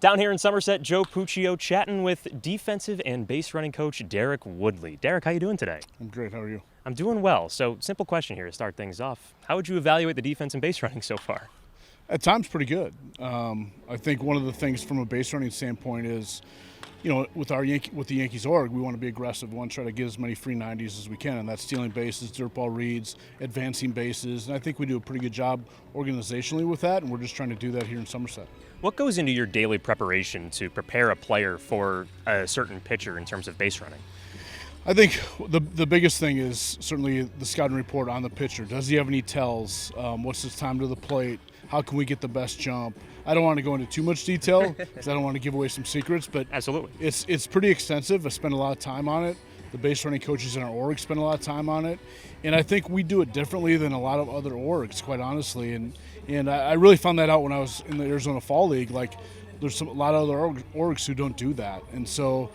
Down here in Somerset, Joe Puccio chatting with defensive and base running coach Derek Woodley. Derek, how you doing today? I'm great. How are you? I'm doing well. So, simple question here to start things off. How would you evaluate the defense and base running so far? At times, pretty good. I think one of the things from a base running standpoint is, with the Yankees org, we want to be aggressive. We want to try to get as many free 90s as we can, and that's stealing bases, dirt ball reads, advancing bases, and I think we do a pretty good job organizationally with that, and we're just trying to do that here in Somerset. What goes into your daily preparation to prepare a player for a certain pitcher in terms of base running? I think the biggest thing is certainly the scouting report on the pitcher. Does he have any tells? What's his time to the plate? How can we get the best jump? I don't want to go into too much detail because I don't want to give away some secrets, but Absolutely. It's pretty extensive. I spend a lot of time on it. The base running coaches in our org spend a lot of time on it, and I think we do it differently than a lot of other orgs, quite honestly. And I really found that out when I was in the Arizona Fall League. Like, there's a lot of other orgs who don't do that, and so,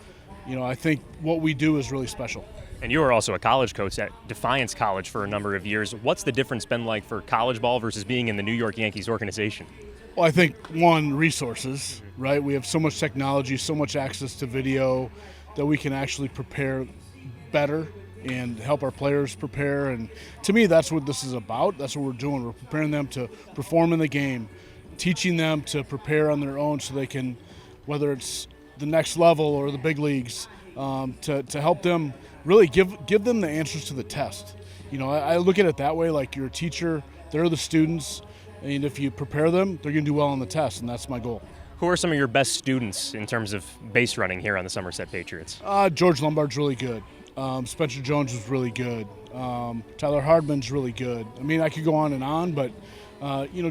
I think what we do is really special. And you were also a college coach at Defiance College for a number of years. What's the difference been like for college ball versus being in the New York Yankees organization? Well, I think, one, resources, right? We have so much technology, so much access to video that we can actually prepare better and help our players prepare. And to me, that's what this is about. That's what we're doing. We're preparing them to perform in the game, teaching them to prepare on their own so they can, whether it's the next level or the big leagues, to help them really give them the answers to the test. I look at it that way, like you're a teacher, they're the students, and if you prepare them, they're going to do well on the test, and that's my goal. Who are some of your best students in terms of base running here on the Somerset Patriots? George Lombard's really good. Spencer Jones was really good. Tyler Hardman's really good. I mean, I could go on, but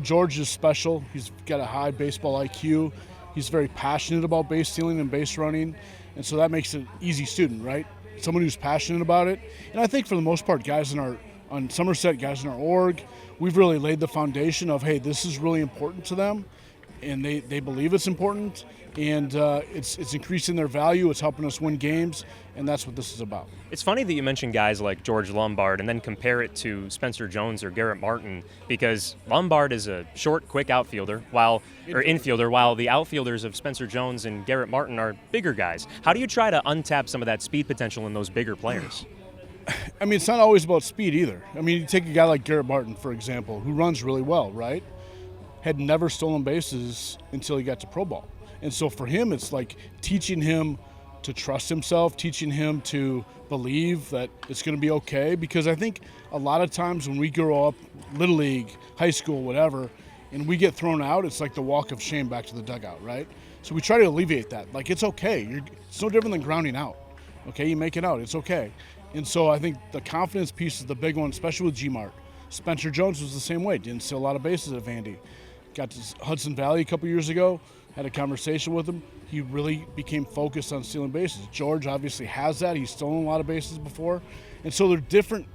George is special. He's got a high baseball IQ. He's very passionate about base stealing and base running, and so that makes it an easy student, right? Someone who's passionate about it. And I think for the most part, guys on Somerset, guys in our org, we've really laid the foundation of, hey, this is really important to them, and they believe it's important, and it's increasing their value. It's helping us win games, and that's what this is about. It's funny that you mention guys like George Lombard and then compare it to Spencer Jones or Garrett Martin, because Lombard is a short, quick infielder, while the outfielders of Spencer Jones and Garrett Martin are bigger guys. How do you try to untap some of that speed potential in those bigger players? I mean, it's not always about speed either. I mean, you take a guy like Garrett Martin, for example, who runs really well, right? Had never stolen bases until he got to pro ball. And so for him, it's like teaching him to trust himself, teaching him to believe that it's going to be okay. Because I think a lot of times when we grow up, little league, high school, whatever, and we get thrown out, it's like the walk of shame back to the dugout, right? So we try to alleviate that. Like, it's okay. It's no different than grounding out. Okay, you make it out. It's okay. And so I think the confidence piece is the big one, especially with G-Mart. Spencer Jones was the same way. Didn't steal a lot of bases at Vandy. Got to Hudson Valley a couple years ago, had a conversation with him. He really became focused on stealing bases. George obviously has that. He's stolen a lot of bases before. And so they're different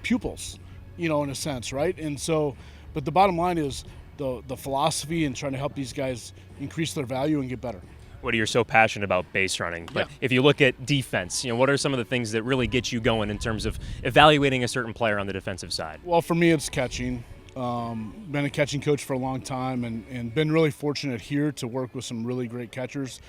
pupils, in a sense, right? And so, but the bottom line is the philosophy and trying to help these guys increase their value and get better. Woody, you're so passionate about base running, but if you look at defense, what are some of the things that really get you going in terms of evaluating a certain player on the defensive side? Well, for me, it's catching. Been a catching coach for a long time and been really fortunate here to work with some really great catchers.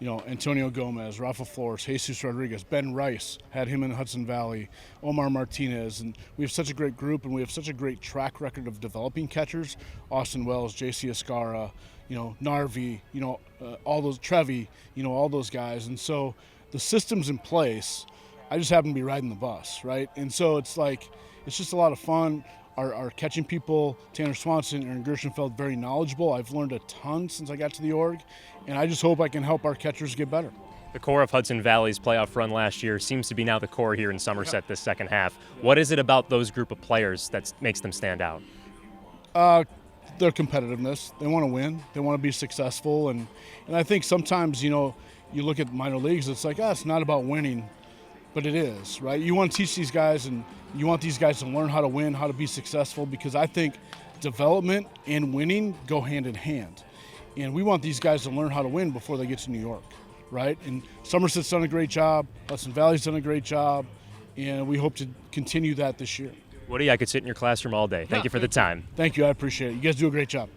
Antonio Gomez, Rafa Flores, Jesus Rodriguez, Ben Rice, had him in Hudson Valley, Omar Martinez, and we have such a great group and we have such a great track record of developing catchers. Austin Wells, JC Escara, Narvi, all those, Trevi, all those guys. And so the system's in place. I just happen to be riding the bus, right? And so it's just a lot of fun. Our catching people, Tanner Swanson and Aaron Gershenfeld, very knowledgeable. I've learned a ton since I got to the org, and I just hope I can help our catchers get better. The core of Hudson Valley's playoff run last year seems to be now the core here in Somerset this second half. What is it about those group of players that makes them stand out? Their competitiveness. They want to win. They want to be successful. And I think sometimes, you look at minor leagues, it's like, it's not about winning. But it is, right? You want to teach these guys, and you want these guys to learn how to win, how to be successful, because I think development and winning go hand in hand. And we want these guys to learn how to win before they get to New York, right? And Somerset's done a great job. Hudson Valley's done a great job. And we hope to continue that this year. Woody, I could sit in your classroom all day. Thank you for the time. Thank you. I appreciate it. You guys do a great job.